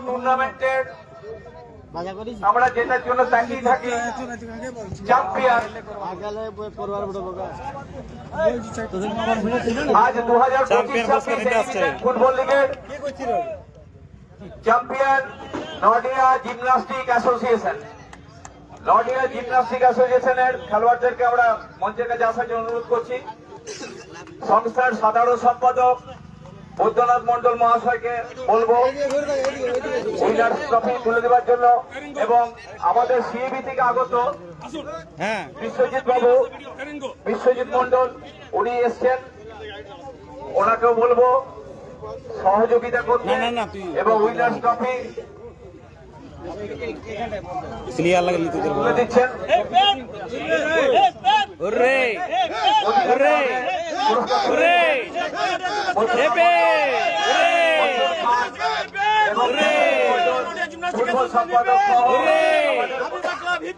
টুর্নামেন্টের আমরা যেটার জন্য তাকিয়ে থাকি চ্যাম্পিয়ন আজ 2025 ফুটবল লিগের champion Nadia gymnastic association. Nadia gymnastic অ্যাসোসিয়েশনের খেলোয়াড়দেরকে আমরা মঞ্চের কাছে আসার জন্য অনুরোধ করছি। সংস্থার সাধারণ সম্পাদক বৈদ্যনাথ মন্ডল মহাশয়কে বলবো উইনার্স ট্রফি তুলে দেওয়ার জন্য, এবং আমাদের সিএবি থেকে আগত বিশ্বজিৎ বাবু, বিশ্বজিৎ মন্ডল উনি এসছেন, ওনাকেও বলবো সহযোগিতা করতে এবং উইনার্স ট্রফি তুলে দিচ্ছেন। ফুটবল সম্পাদক